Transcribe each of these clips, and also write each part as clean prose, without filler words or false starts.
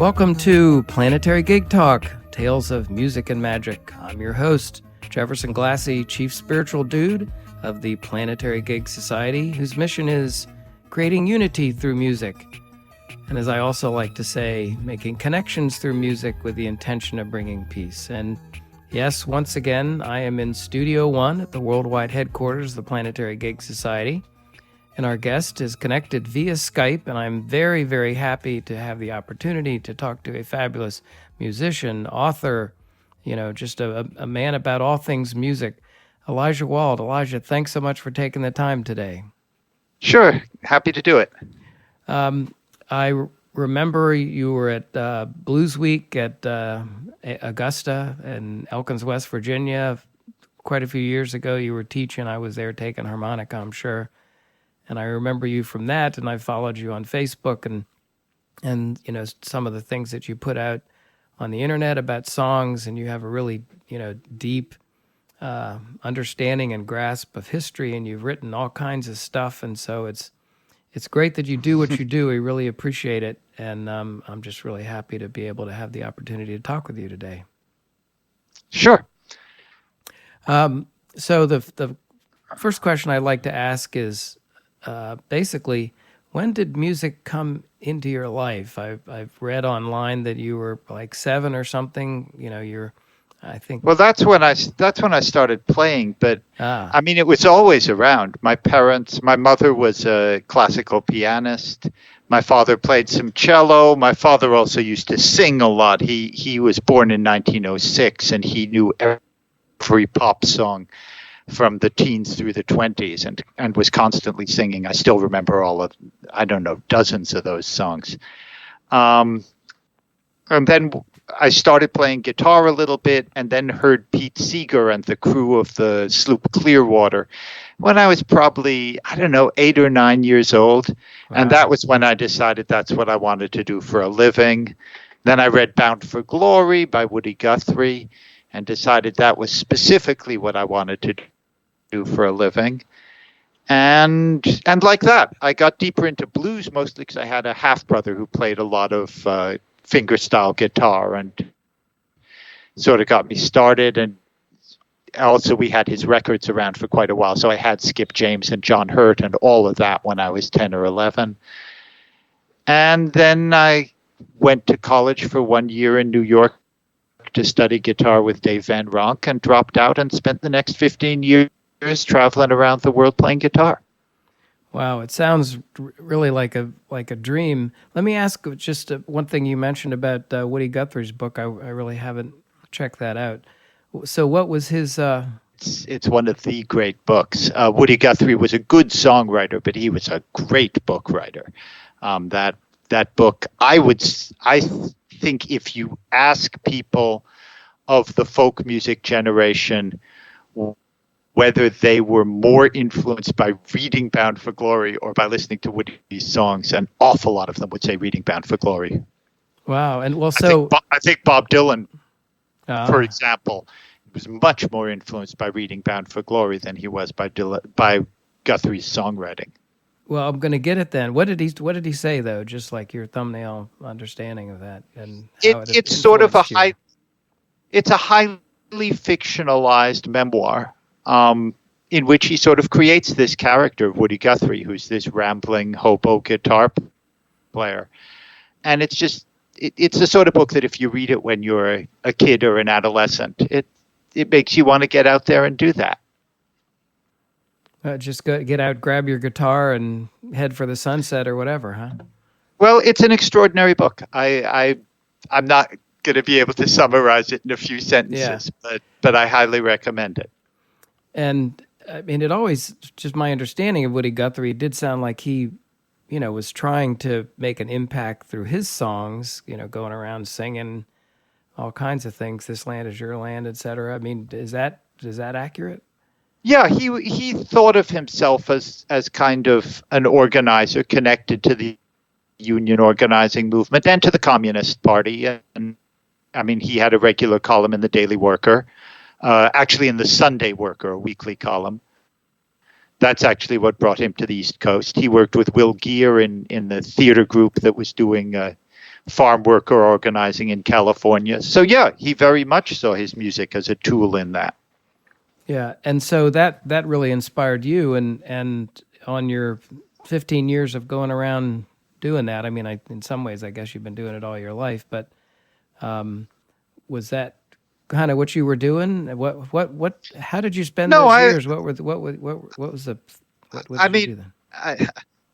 Welcome to Planetary Gig Talk, Tales of Music and Magic. I'm your host, Jefferson Glassy, Chief Spiritual Dude of the Planetary Gig Society, whose mission is creating unity through music. And as I also like to say, making connections through music with the intention of bringing peace. And yes, once again, I am in Studio One at the worldwide headquarters of the Planetary Gig Society. And our guest is connected via Skype, and I'm very, very happy to have the opportunity to talk to a fabulous musician, author, just a man about all things music, Elijah Wald. Elijah, thanks so much for taking the time today. Sure. Happy to do it. I remember you were at Blues Week at Augusta in Elkins, West Virginia. Quite a few years ago, you were teaching. I was there taking harmonica, I'm sure. And I remember you from that, and I followed you on Facebook and some of the things that you put out on the internet about songs, and you have a really, deep understanding and grasp of history, and you've written all kinds of stuff, and so it's great that you do what you do. We really appreciate it, and I'm just really happy to be able to have the opportunity to talk with you today. Sure. So the first question I'd like to ask is, basically, when did music come into your life? I've read online that you were like 7 or something. I think. Well, that's when I started playing, but I mean, it was always around. My mother was a classical pianist. My father played some cello. My father also used to sing a lot. He was born in 1906, and he knew every pop song from the teens through the 20s and was constantly singing. I still remember dozens of those songs. And then I started playing guitar a little bit and then heard Pete Seeger and the crew of the sloop Clearwater when I was probably, 8 or 9 years old. Wow. And that was when I decided that's what I wanted to do for a living. Then I read Bound for Glory by Woody Guthrie and decided that was specifically what I wanted to do for a living. And like that, I got deeper into blues, mostly because I had a half-brother who played a lot of fingerstyle guitar and sort of got me started. And also we had his records around for quite a while. So I had Skip James and John Hurt and all of that when I was 10 or 11. And then I went to college for 1 year in New York to study guitar with Dave Van Ronk and dropped out and spent the next 15 years traveling around the world playing guitar. Wow, it sounds really like a dream. Let me ask just one thing you mentioned about Woody Guthrie's book. I really haven't checked that out. So what was his... It's one of the great books. Woody Guthrie was a good songwriter, but he was a great book writer. That book, I think if you ask people of the folk music generation whether they were more influenced by reading Bound for Glory or by listening to Woody's songs, an awful lot of them would say reading Bound for Glory. Wow. And well, I think Bob Dylan, for example, was much more influenced by reading Bound for Glory than he was by Guthrie's songwriting. Well, I'm going to get it then. What did he say though? Just like your thumbnail understanding of that, and how it's sort of it's a highly fictionalized memoir. In which he sort of creates this character of Woody Guthrie, who's this rambling hobo guitar player. And it's the sort of book that if you read it when you're a kid or an adolescent, it makes you want to get out there and do that. Just get out, grab your guitar, and head for the sunset or whatever, huh? Well, it's an extraordinary book. I'm not going to be able to summarize it in a few sentences, but I highly recommend it. And I mean, it always, just my understanding of Woody Guthrie, it did sound like he, was trying to make an impact through his songs, going around singing all kinds of things. This land is your land, etc. I mean, is that accurate? Yeah, he thought of himself as kind of an organizer connected to the union organizing movement and to the Communist Party. And I mean, he had a regular column in the Daily Worker. Actually in the Sunday Worker, a weekly column. That's actually what brought him to the East Coast. He worked with Will Geer in the theater group that was doing farm worker organizing in California. So yeah, he very much saw his music as a tool in that. Yeah, and so that really inspired you, and on your 15 years of going around doing that, I mean, in some ways, I guess you've been doing it all your life, but was that kind of what you were doing? How did you spend those years? What did you do then?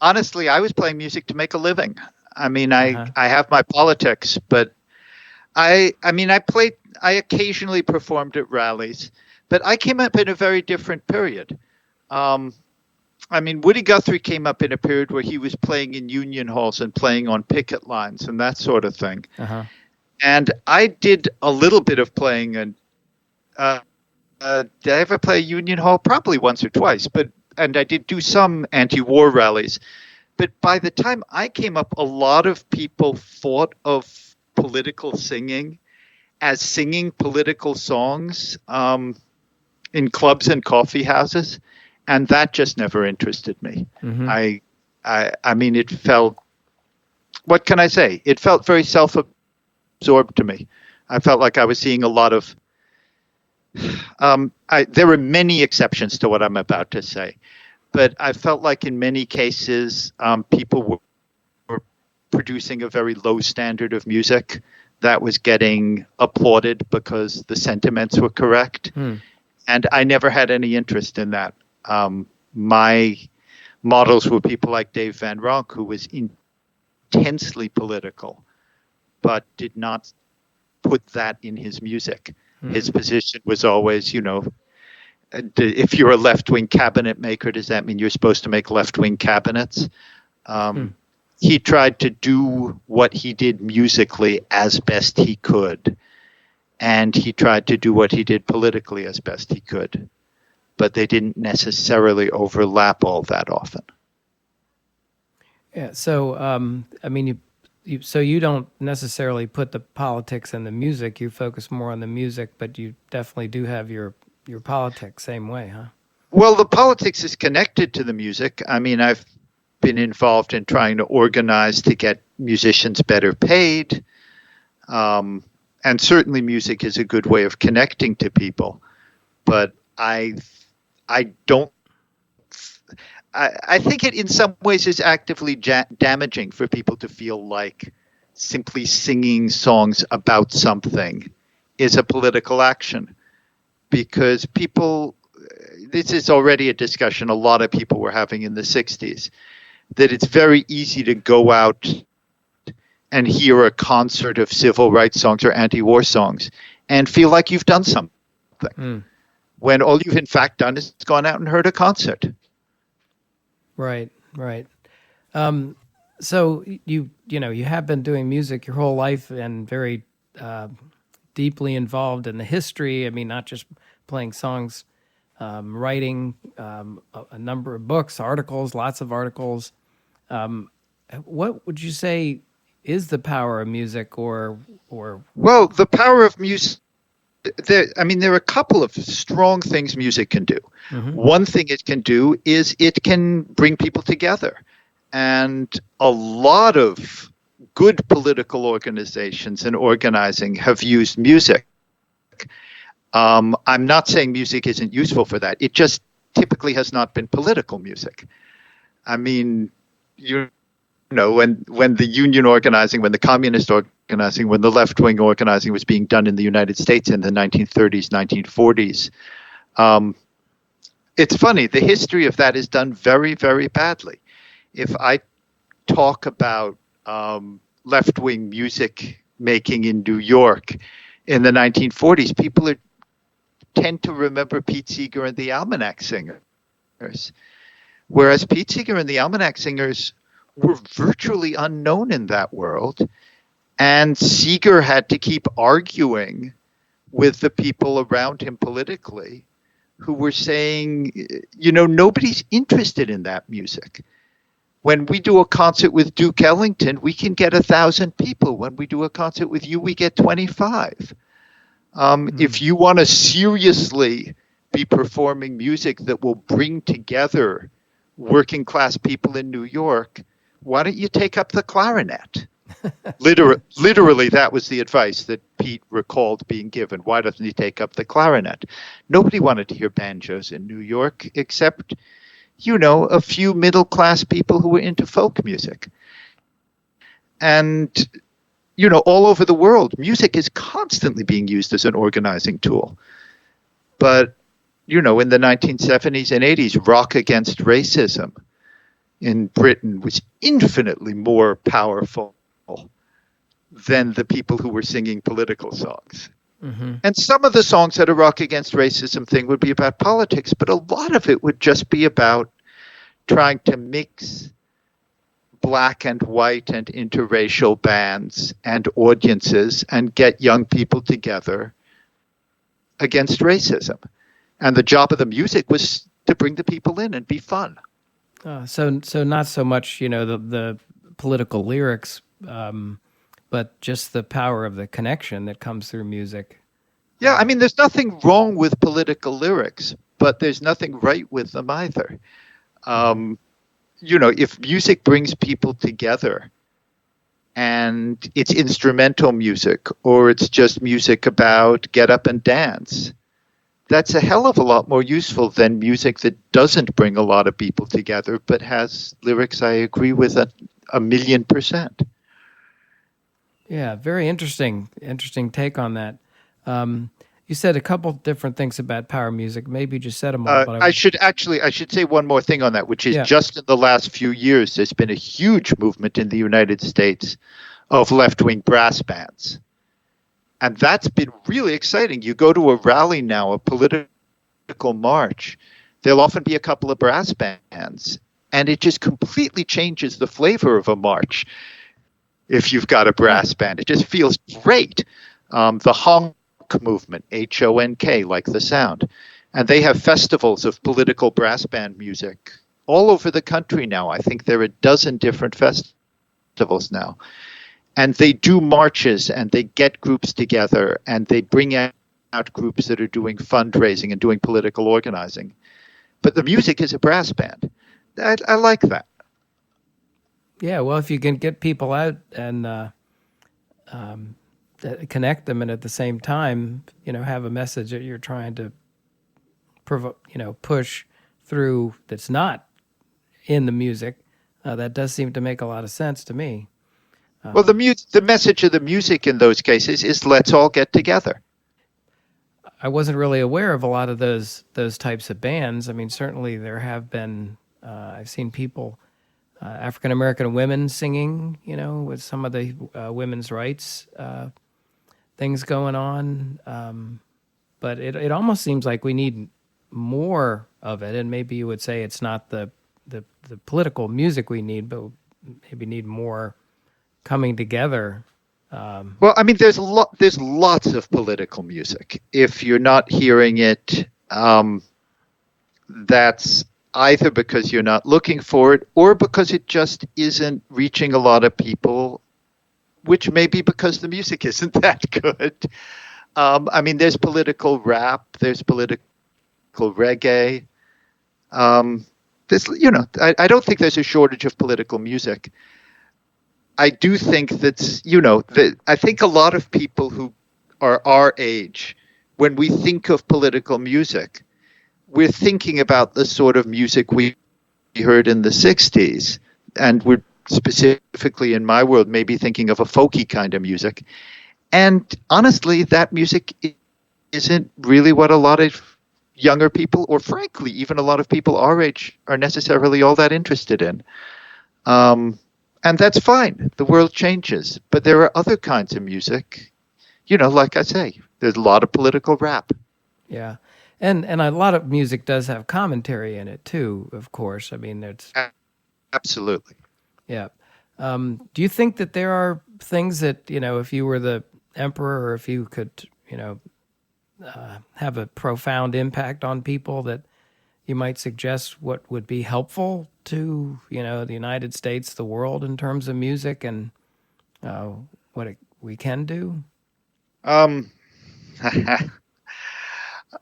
Honestly, I was playing music to make a living. I mean, I have my politics, but I occasionally performed at rallies, but I came up in a very different period. I mean, Woody Guthrie came up in a period where he was playing in union halls and playing on picket lines and that sort of thing. And I did a little bit of playing. And did I ever play a union hall? Probably once or twice. And I did do some anti-war rallies. But by the time I came up, a lot of people thought of political singing as singing political songs in clubs and coffee houses. And that just never interested me. I mean, it felt, what can I say? It felt very self-absorbed to me. I felt like I was seeing a lot of, there are many exceptions to what I'm about to say, but I felt like in many cases, people were producing a very low standard of music that was getting applauded because the sentiments were correct. And I never had any interest in that. My models were people like Dave Van Ronk, who was intensely political, but did not put that in his music. His position was always, if you're a left-wing cabinet maker, does that mean you're supposed to make left-wing cabinets? He tried to do what he did musically as best he could, and he tried to do what he did politically as best he could. But they didn't necessarily overlap all that often. Yeah. So, I mean, so you don't necessarily put the politics in the music. You focus more on the music, but you definitely do have your politics same way, huh? Well, the politics is connected to the music. I mean, I've been involved in trying to organize to get musicians better paid. And certainly music is a good way of connecting to people. But I think it in some ways is actively damaging for people to feel like simply singing songs about something is a political action, because this is already a discussion a lot of people were having in the 60s, that it's very easy to go out and hear a concert of civil rights songs or anti-war songs and feel like you've done something. When all you've in fact done is gone out and heard a concert. Right. So you have been doing music your whole life and very deeply involved in the history. I mean, not just playing songs, writing a number of books, articles, lots of articles. What would you say is the power of music, or? Well, the power of music. There are a couple of strong things music can do. One thing it can do is it can bring people together. And a lot of good political organizations and organizing have used music. I'm not saying music isn't useful for that. It just typically has not been political music. I mean, when the union organizing, when the communist organizing, when the left-wing organizing was being done in the United States in the 1930s, 1940s. It's funny, the history of that is done very, very badly. If I talk about left-wing music making in New York in the 1940s, people tend to remember Pete Seeger and the Almanac Singers. Whereas Pete Seeger and the Almanac Singers were virtually unknown in that world. And Seeger had to keep arguing with the people around him politically who were saying, nobody's interested in that music. When we do a concert with Duke Ellington, we can get 1,000 people. When we do a concert with you, we get 25. If you want to seriously be performing music that will bring together working class people in New York, why don't you take up the clarinet? Literally, that was the advice that Pete recalled being given. Why doesn't he take up the clarinet? Nobody wanted to hear banjos in New York except, a few middle-class people who were into folk music. And, all over the world, music is constantly being used as an organizing tool. But, in the 1970s and 80s, rock against racism in Britain was infinitely more powerful than the people who were singing political songs. Mm-hmm. And some of the songs at a rock against racism thing would be about politics, but a lot of it would just be about trying to mix black and white and interracial bands and audiences and get young people together against racism. And the job of the music was to bring the people in and be fun. So not so much, the political lyrics, but just the power of the connection that comes through music. Yeah, there's nothing wrong with political lyrics, but there's nothing right with them either. If music brings people together and it's instrumental music or it's just music about get up and dance, that's a hell of a lot more useful than music that doesn't bring a lot of people together but has lyrics I agree with 1,000,000%. Yeah, very interesting take on that. You said a couple different things about power music. Maybe you just said them all. But I should say one more thing on that, which is just in the last few years, there's been a huge movement in the United States of left-wing brass bands. And that's been really exciting. You go to a rally now, a political march, there'll often be a couple of brass bands, and it just completely changes the flavor of a march. If you've got a brass band, it just feels great. The honk movement, HONK, like the sound. And they have festivals of political brass band music all over the country now. I think there are a dozen different festivals now. And they do marches and they get groups together and they bring out groups that are doing fundraising and doing political organizing. But the music is a brass band. I like that. Yeah, well, if you can get people out and connect them, and at the same time, have a message that you're trying to, push through that's not in the music, that does seem to make a lot of sense to me. Well, the message of the music in those cases is let's all get together. I wasn't really aware of a lot of those types of bands. Certainly there have been. I've seen people. African American women singing, with some of the women's rights things going on. But it almost seems like we need more of it. And maybe you would say it's not the political music we need, but maybe need more coming together. Well, there's lots of political music. If you're not hearing it, that's either because you're not looking for it or because it just isn't reaching a lot of people, which may be because the music isn't that good. There's political rap, there's political reggae. I don't think there's a shortage of political music. I do think I think a lot of people who are our age, when we think of political music, we're thinking about the sort of music we heard in the 60s, and we're specifically in my world maybe thinking of a folky kind of music. And honestly, that music isn't really what a lot of younger people, or frankly, even a lot of people our age, are necessarily all that interested in. And that's fine. The world changes. But there are other kinds of music. Like I say, there's a lot of political rap. Yeah. And a lot of music does have commentary in it too, of course. There's absolutely. Yeah. Do you think that there are things that, if you were the emperor, or if you could, have a profound impact on people, that you might suggest what would be helpful to, the United States, the world, in terms of music and what we can do?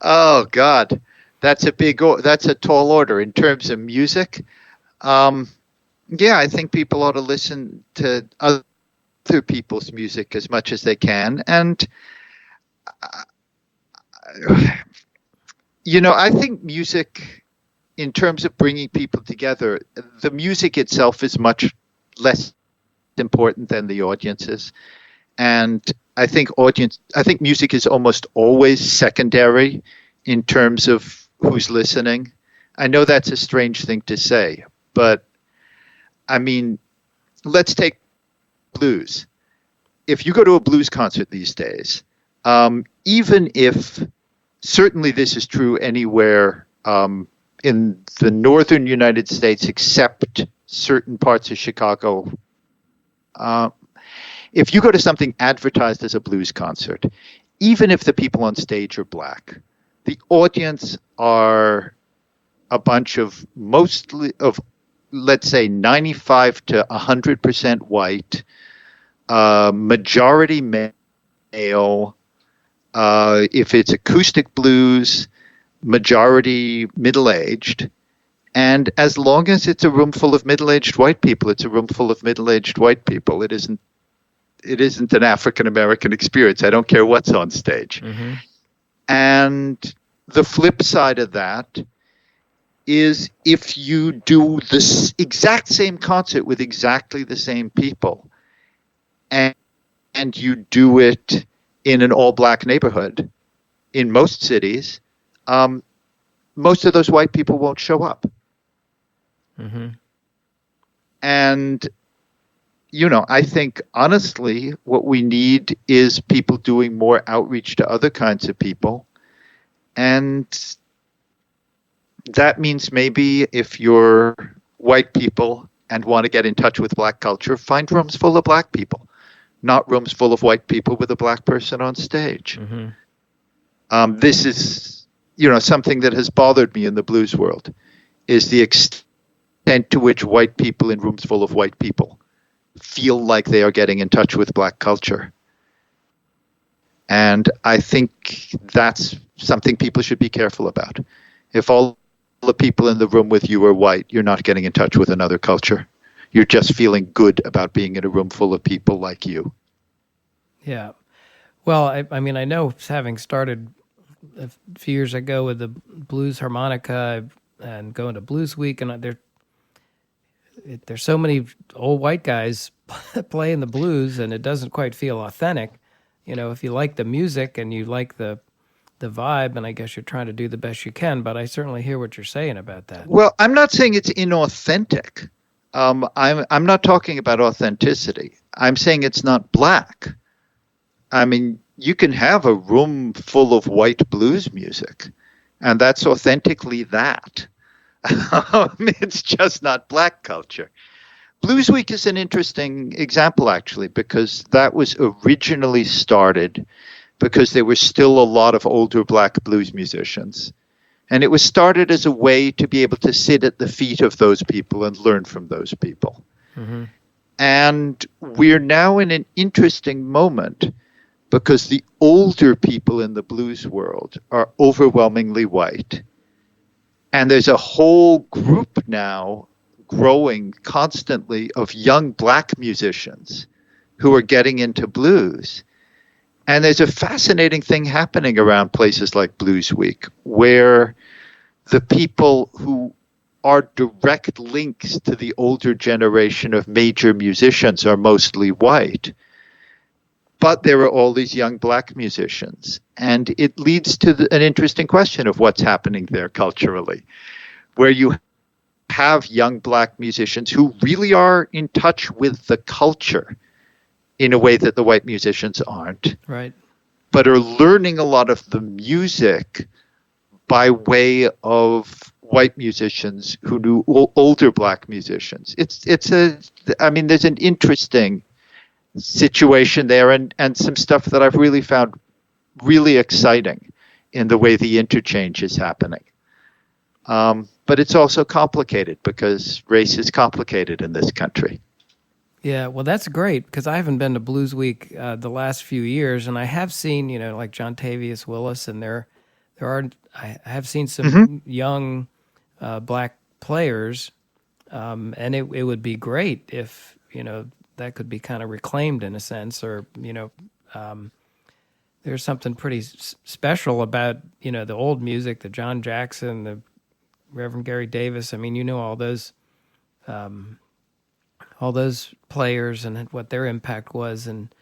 Oh God, that's a tall order in terms of music. Yeah, I think people ought to listen to other other people's music as much as they can. And, I think music, in terms of bringing people together, the music itself is much less important than the audiences. And I think music is almost always secondary in terms of who's listening. I know that's a strange thing to say, but I mean, let's take blues. If you go to a blues concert these days, even if, certainly this is true anywhere in the northern United States, except certain parts of Chicago, if you go to something advertised as a blues concert, even if the people on stage are black, the audience are a bunch of let's say 95 to 100% white, majority male. If it's acoustic blues, majority middle-aged. And as long as it's a room full of middle-aged white people, it's a room full of middle-aged white people. It isn't an African-American experience. I don't care what's on stage. Mm-hmm. And the flip side of that is if you do this exact same concert with exactly the same people, and you do it in an all-black neighborhood in most cities, most of those white people won't show up. Mm-hmm. And, I think, honestly, what we need is people doing more outreach to other kinds of people. And that means maybe if you're white people and want to get in touch with black culture, find rooms full of black people, not rooms full of white people with a black person on stage. Mm-hmm. This is, something that has bothered me in the blues world, is the extent to which white people in rooms full of white people feel like they are getting in touch with black culture. And I think that's something people should be careful about. If all the people in the room with you are white, you're not getting in touch with another culture. You're just feeling good about being in a room full of people like you. Yeah. Well, I mean, I know, having started a few years ago with the blues harmonica and going to Blues Week, and there's so many old white guys playing the blues, and it doesn't quite feel authentic. If you like the music and you like the vibe, and I guess you're trying to do the best you can, but I certainly hear what you're saying about that. Well, I'm not saying it's inauthentic. I'm not talking about authenticity. I'm saying it's not black. I mean, you can have a room full of white blues music, and that's authentically that. It's just not black culture. Blues Week is an interesting example, actually, because that was originally started because there were still a lot of older black blues musicians. And it was started as a way to be able to sit at the feet of those people and learn from those people. Mm-hmm. And we're now in an interesting moment because the older people in the blues world are overwhelmingly white. And there's a whole group now growing constantly of young black musicians who are getting into blues. And there's a fascinating thing happening around places like Blues Week, where the people who are direct links to the older generation of major musicians are mostly white. But there are all these young black musicians. And it leads to an interesting question of what's happening there culturally, where you have young black musicians who really are in touch with the culture in a way that the white musicians aren't. Right. But are learning a lot of the music by way of white musicians who knew older black musicians. There's an interesting situation there, and some stuff that I've really found really exciting in the way the interchange is happening. But it's also complicated because race is complicated in this country. Yeah, well, that's great, because I haven't been to Blues Week the last few years, and I have seen, like John Tavius Willis, and I have seen some mm-hmm. young black players, and it would be great if, that could be kind of reclaimed in a sense, or there's something pretty special about the old music, the John Jackson, the Reverend Gary Davis. I mean, all those players and what their impact was, and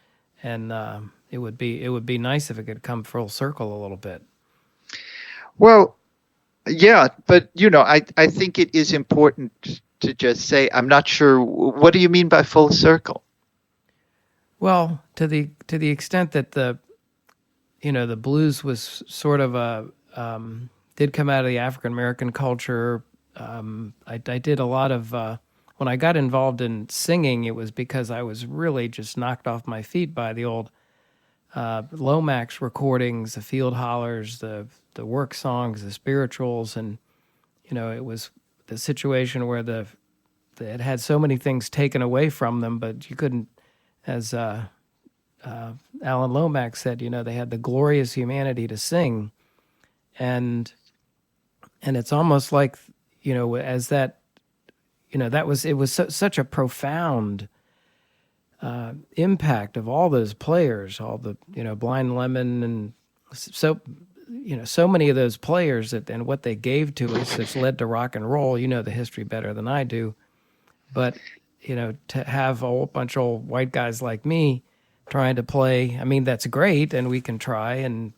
it would be nice if it could come full circle a little bit. Well, yeah, but I think it is important to just say I'm not sure. What do you mean by full circle? Well, to the extent that the blues was sort of did come out of the African American culture. I did a lot of when I got involved in singing, it was because I was really just knocked off my feet by the old Lomax recordings, the field hollers, the work songs, the spirituals, and it was the situation where it had so many things taken away from them, but you couldn't, as Alan Lomax said, they had the glorious humanity to sing, and it's almost like as that it was such a profound impact of all those players, all the Blind Lemon, and so many of those players and what they gave to us has led to rock and roll. You know the history better than I do, but to have a whole bunch of old white guys like me trying to play, I mean, that's great, and we can try and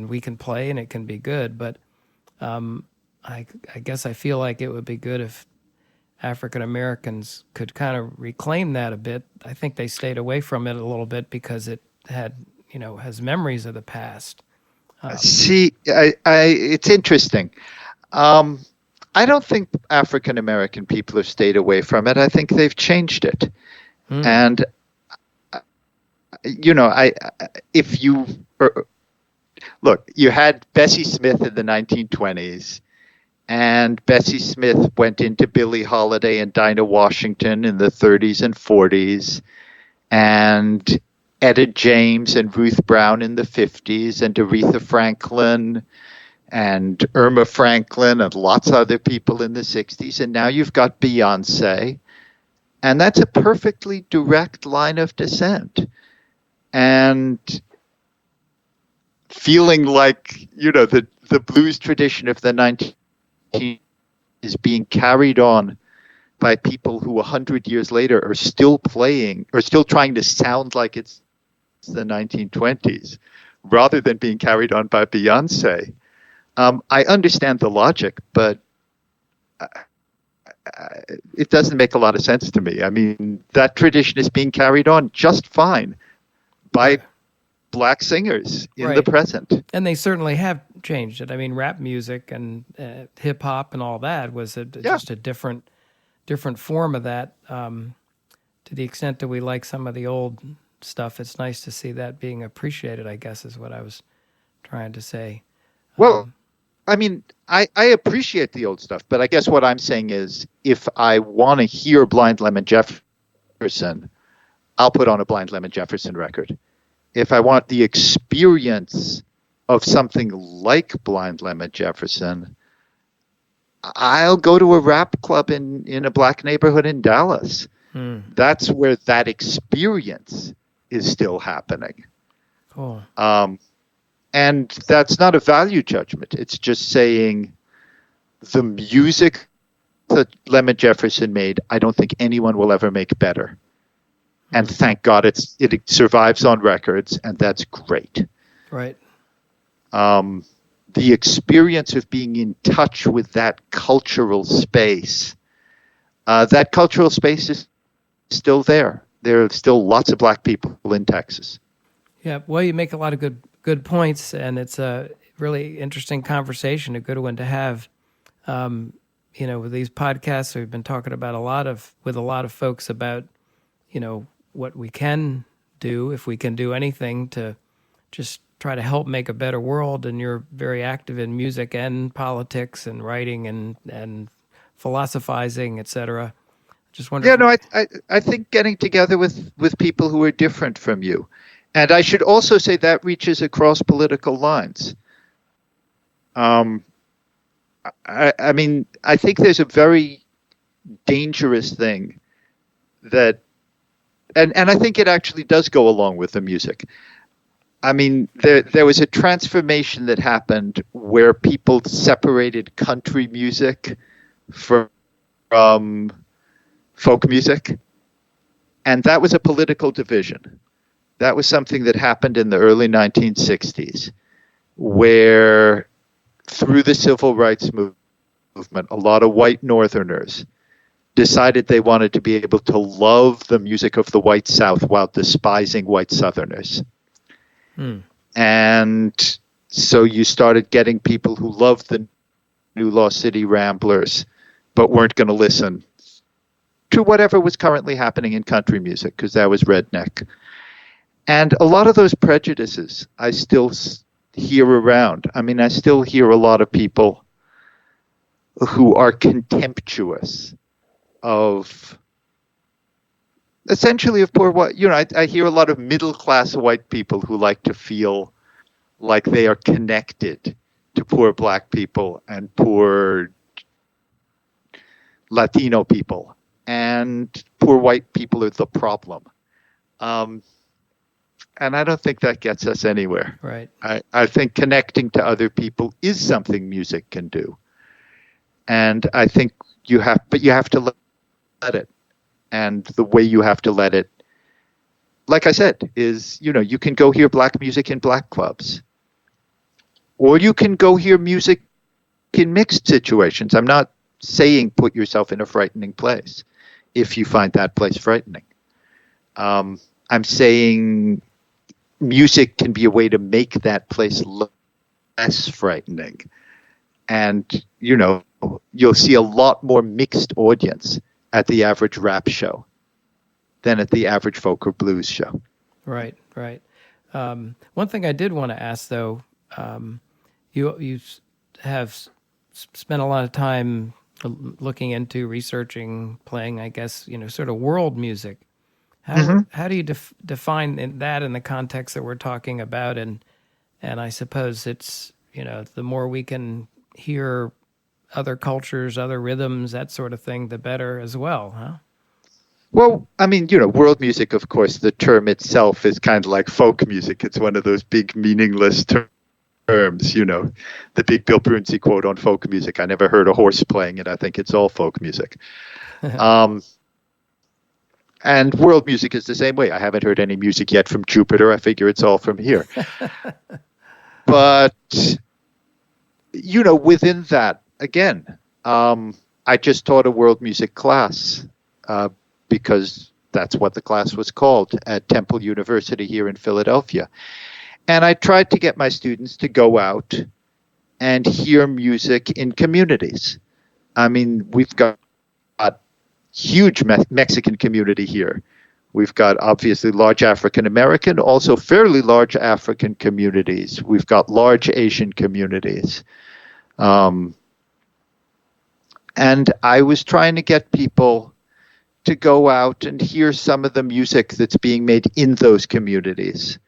we can play and it can be good, but I guess I feel like it would be good if African Americans could kind of reclaim that a bit. I think they stayed away from it a little bit because it had, has memories of the past. See, it's interesting. I don't think African American people have stayed away from it. I think they've changed it. And, if you look, you had Bessie Smith in the 1920s. And Bessie Smith went into Billie Holiday and Dinah Washington in the 30s and 40s, and Etta James and Ruth Brown in the 50s, and Aretha Franklin and Irma Franklin and lots of other people in the 60s. And now you've got Beyonce, and that's a perfectly direct line of descent. And feeling like, the blues tradition of the 19th is being carried on by people who 100 years later are still playing or still trying to sound like it's the 1920s rather than being carried on by Beyonce. I understand the logic, but it doesn't make a lot of sense to me. I mean, that tradition is being carried on just fine by black singers in the present. And they certainly have changed it. I mean, rap music and hip hop and all that was just a different form of that. To the extent that we like some of the old stuff, it's nice to see that being appreciated, I guess, is what I was trying to say. Well, I mean, I appreciate the old stuff, but I guess what I'm saying is if I want to hear Blind Lemon Jefferson, I'll put on a Blind Lemon Jefferson record. If I want the experience of something like Blind Lemon Jefferson, I'll go to a rap club in a black neighborhood in Dallas. That's where that experience is still happening. Cool. And that's not a value judgment. It's just saying the music that Lemon Jefferson made, I don't think anyone will ever make better. And thank God it survives on records, and that's great. Right. The experience of being in touch with that cultural space is still there. There are still lots of black people in Texas. Yeah, well, you make a lot of good points, and it's a really interesting conversation, a good one to have. With these podcasts, we've been talking about with a lot of folks about, what we can do, if we can do anything to just try to help make a better world. And you're very active in music and politics and writing and philosophizing, etc. Just wonder. Yeah, no, I think getting together with people who are different from you. And I should also say that reaches across political lines. I mean, I think there's a very dangerous thing that and I think it actually does go along with the music. I mean, there was a transformation that happened where people separated country music from folk music, and that was a political division. That was something that happened in the early 1960s, where through the civil rights movement, a lot of white Northerners decided they wanted to be able to love the music of the white South while despising white Southerners. And so you started getting people who loved the New Lost City Ramblers, but weren't going to listen to whatever was currently happening in country music, because that was redneck. And a lot of those prejudices I still hear around. I mean, I still hear a lot of people who are contemptuous of essentially of poor white, I hear a lot of middle-class white people who like to feel like they are connected to poor black people and poor Latino people, and poor white people are the problem. And I don't think that gets us anywhere. Right. I think connecting to other people is something music can do. And I think you have to let it. And the way you have to let it, like I said, is, you can go hear black music in black clubs. Or you can go hear music in mixed situations. I'm not saying put yourself in a frightening place if you find that place frightening. I'm saying music can be a way to make that place less frightening. And, you'll see a lot more mixed audience at the average rap show than at the average folk or blues show. Right. One thing I did want to ask, though, you have spent a lot of time looking into researching, playing, I guess, sort of world music. How do you define that in the context that we're talking about? And I suppose it's, the more we can hear other cultures, other rhythms, that sort of thing, the better as well, huh? Well, I mean, world music, of course, the term itself is kind of like folk music. It's one of those big meaningless terms, the big Bill Brunsey quote on folk music. I never heard a horse playing it. I think it's all folk music. And world music is the same way. I haven't heard any music yet from Jupiter. I figure it's all from here. But, within that, again, I just taught a world music class because that's what the class was called at Temple University here in Philadelphia. And I tried to get my students to go out and hear music in communities. I mean, we've got a huge Mexican community here. We've got obviously large African American, also fairly large African communities. We've got large Asian communities. And I was trying to get people to go out and hear some of the music that's being made in those communities,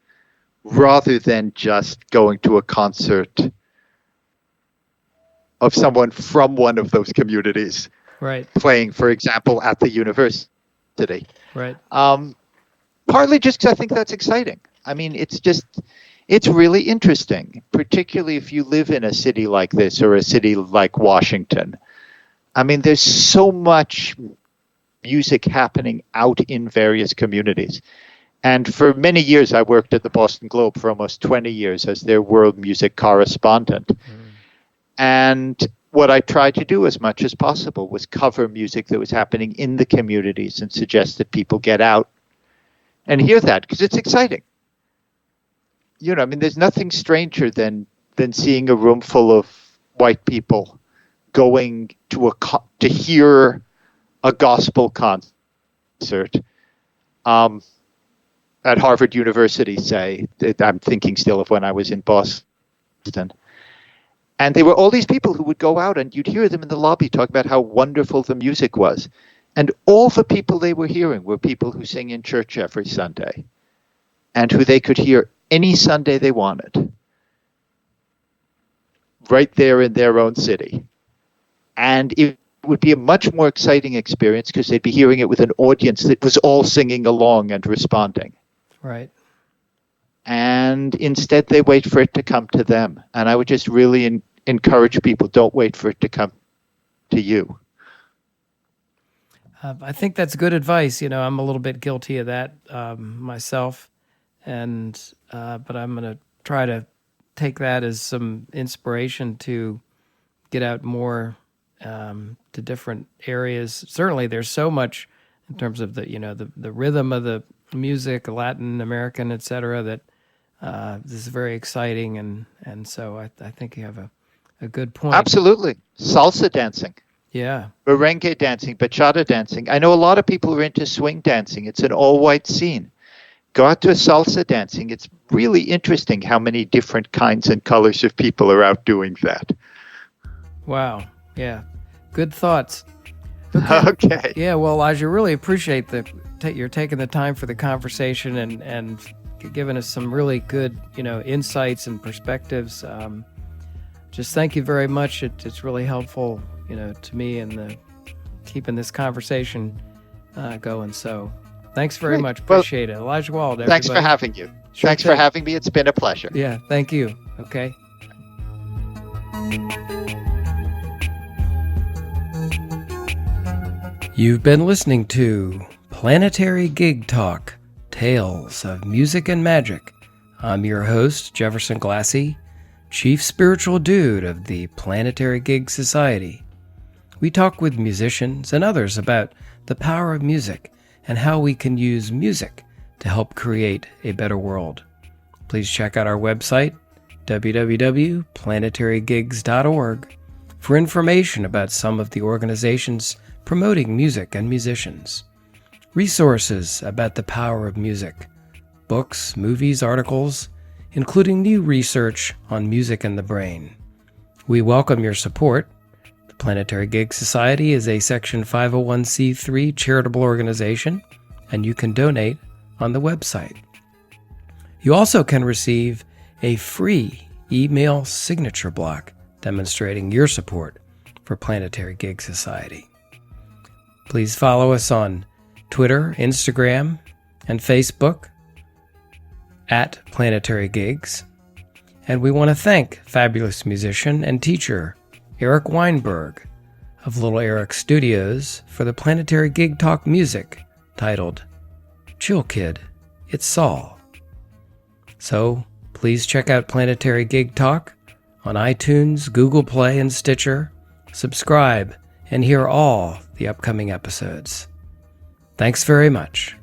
rather than just going to a concert of someone from one of those communities, right, playing, for example, at the university. Right. Partly just because I think that's exciting. I mean, it's really interesting, particularly if you live in a city like this or a city like Washington. I mean, there's so much music happening out in various communities. And for many years, I worked at the Boston Globe for almost 20 years as their world music correspondent. And what I tried to do as much as possible was cover music that was happening in the communities and suggest that people get out and hear that, because it's exciting. I mean, there's nothing stranger than seeing a room full of white people going to hear a gospel concert at Harvard University, say. I'm thinking still of when I was in Boston. And there were all these people who would go out, and you'd hear them in the lobby talk about how wonderful the music was. And all the people they were hearing were people who sing in church every Sunday and who they could hear any Sunday they wanted, right there in their own city. And it would be a much more exciting experience because they'd be hearing it with an audience that was all singing along and responding. Right. And instead they wait for it to come to them. And I would just really encourage people, don't wait for it to come to you. I think that's good advice. You know, I'm a little bit guilty of that myself, and but I'm going to try to take that as some inspiration to get out more to different areas. Certainly, there's so much in terms of the rhythm of the music, Latin American, etc. That this is very exciting, and so I think you have a good point. Absolutely, salsa dancing. Yeah. Merengue dancing, bachata dancing. I know a lot of people who are into swing dancing. It's an all-white scene. Go out to a salsa dancing. It's really interesting how many different kinds and colors of people are out doing that. Wow. Yeah. Good thoughts. Okay. Yeah, well, Elijah, really appreciate you're taking the time for the conversation and giving us some really good, insights and perspectives. Just thank you very much. It's really helpful, to me in keeping this conversation going. So thanks very much. Appreciate it. Elijah Wald, everybody. Thanks for having you. Sure Thanks for having me. It's been a pleasure. Yeah, thank you. Okay. You've been listening to Planetary Gig Talk, Tales of Music and Magic. I'm your host, Jefferson Glassy, Chief Spiritual Dude of the Planetary Gig Society. We talk with musicians and others about the power of music and how we can use music to help create a better world. Please check out our website, www.planetarygigs.org, for information about some of the organizations promoting music and musicians, resources about the power of music, books, movies, articles, including new research on music and the brain. We welcome your support. The Planetary Gig Society is a Section 501c3 charitable organization, and you can donate on the website. You also can receive a free email signature block demonstrating your support for Planetary Gig Society. Please follow us on Twitter, Instagram, and Facebook at Planetary Gigs. And we want to thank fabulous musician and teacher Eric Weinberg of Little Eric Studios for the Planetary Gig Talk music titled Chill Kid, It's Saul. So please check out Planetary Gig Talk on iTunes, Google Play, and Stitcher. Subscribe and hear all the upcoming episodes. Thanks very much.